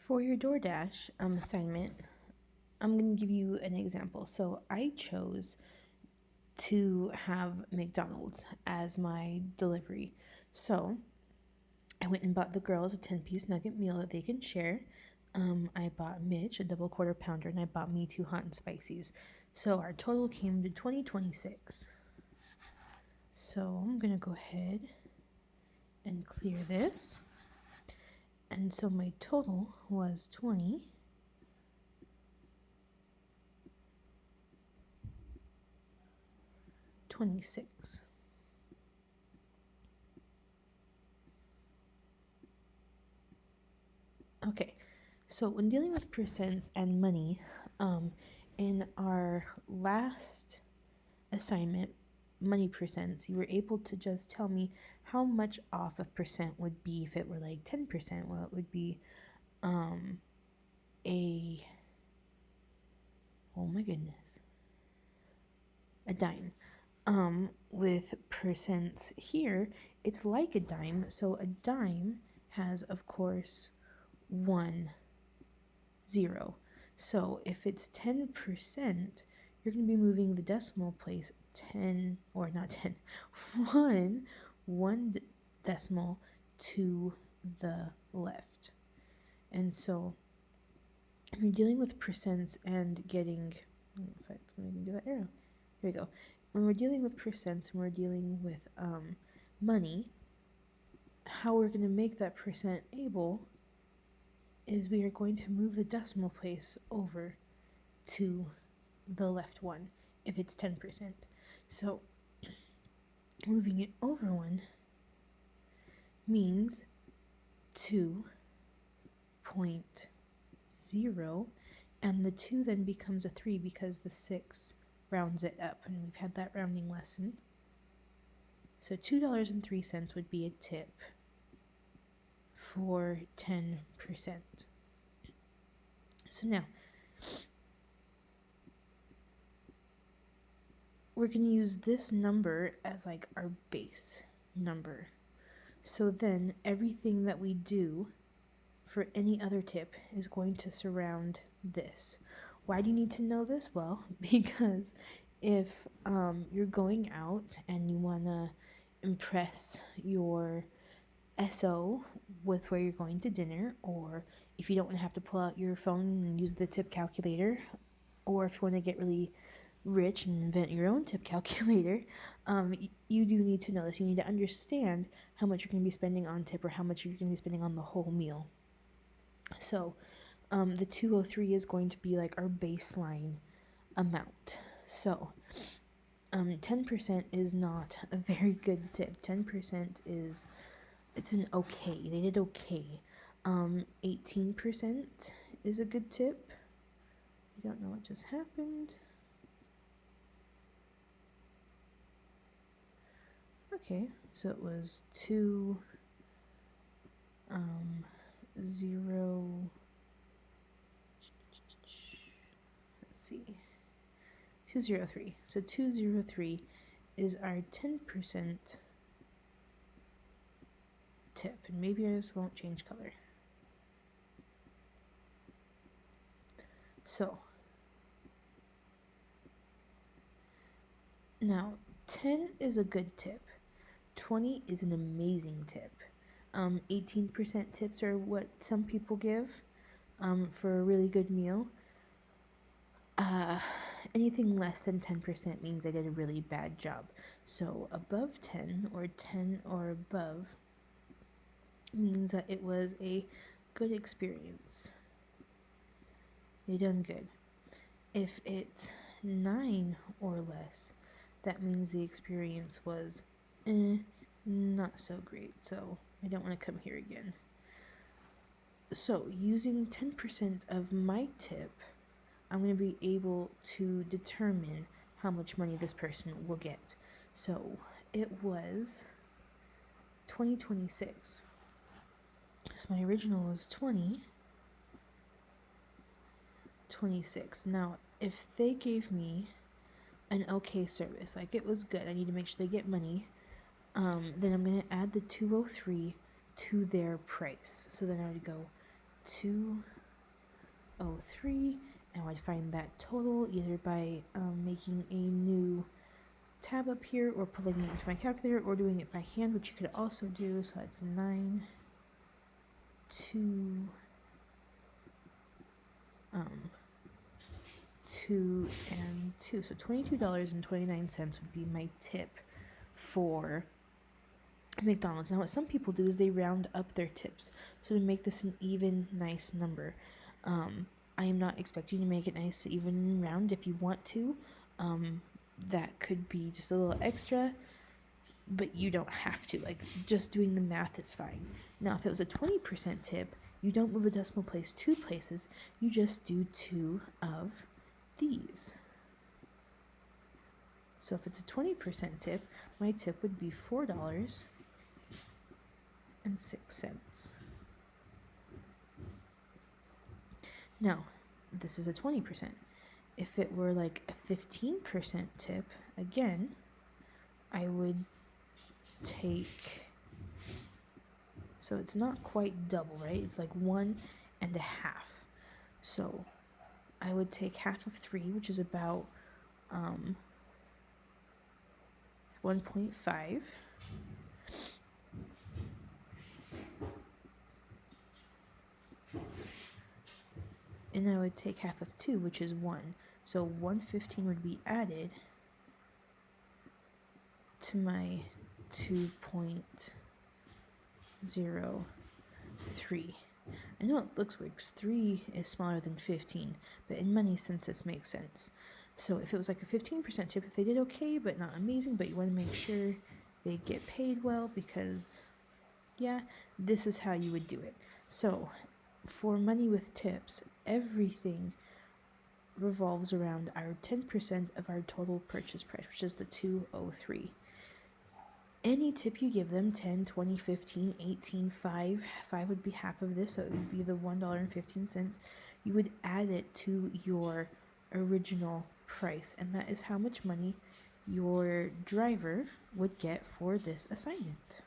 For your DoorDash assignment, I'm going to give you an example. So I chose to have McDonald's as my delivery. So I went and bought the girls a 10-piece nugget meal that they can share. I bought Mitch a double quarter pounder, and I bought me 2 hot and spices. So our total came to $20.26. So I'm going to go ahead and clear this. And so my total was 26. Okay, so when dealing with percents and money, in our last assignment, money percents, you were able to just tell me how much off a percent would be if it were like 10%. Well, it would be a dime. With percents here, it's like a dime. So a dime has, of course, 1 0. So if it's 10%, you're going to be moving the decimal place 1 decimal to the left. And so you're dealing with percents and getting, I don't know if it's going to do that arrow. There we go. When we're dealing with percents and we're dealing with money, how we're going to make that percent able is we are going to move the decimal place over to the left one if it's 10%. So moving it over 1 means 2.0, and the 2 then becomes a 3 because the 6 rounds it up, and we've had that rounding lesson. So $2.03 would be a tip for 10%. So now we're going to use this number as like our base number. So then everything that we do for any other tip is going to surround this. Why do you need to know this? Well, because if you're going out and you want to impress your SO with where you're going to dinner, or if you don't want to have to pull out your phone and use the tip calculator, or if you want to get really rich and invent your own tip calculator, you do need to know this. You need to understand how much you're going to be spending on tip or how much you're going to be spending on the whole meal. So the 203 is going to be like our baseline amount. So 10% is not a very good tip. 10% is, it's an okay. They did okay. 18% is a good tip. I don't know what just happened. Okay, so it was 2 0. Let's see. 203. So 203 is our 10% tip, and maybe I just won't change color. So now 10 is a good tip. 20 is an amazing tip. 18% tips are what some people give for a really good meal. Anything less than 10% means they did a really bad job. So above 10 or above means that it was a good experience. They done good. If it's 9 or less, that means the experience was not so great, so I don't want to come here again. So using 10% of my tip, I'm going to be able to determine how much money this person will get. So it was $20.26. So my original was $20.26. Now, if they gave me an okay service, like it was good, I need to make sure they get money, then I'm going to add the 203 to their price. So then I would go 203 203, and I'd find that total either by making a new tab up here or plugging it into my calculator or doing it by hand, which you could also do. So that's 9, 2, 2 and 2. So $22.29 would be my tip for McDonald's. Now what some people do is they round up their tips, so to make this an even nice number. I am not expecting you to make it nice even round. If you want to, that could be just a little extra, but you don't have to. Like, just doing the math is fine. Now if it was a 20% tip, you don't move the decimal place 2 places, you just do 2 of these. So if it's a 20% tip, my tip would be $4.06. Now, this is a 20%. If it were like a 15% tip, again, I would take, so it's not quite double, right? It's like 1 1/2. So I would take half of 3, which is about 1.5. And I would take half of 2, which is 1. So 115 would be added to my 2.03. I know it looks weird because 3 is smaller than 15, but in money sense this makes sense. So if it was like a 15% tip, if they did okay but not amazing, but you want to make sure they get paid well, because yeah, this is how you would do it. So for money with tips, everything revolves around our 10% of our total purchase price, which is the 203. Any tip you give them, 10, 20, 15, 18, 5 would be half of this, so it would be the $1.15. You would add it to your original price, and that is how much money your driver would get for this assignment.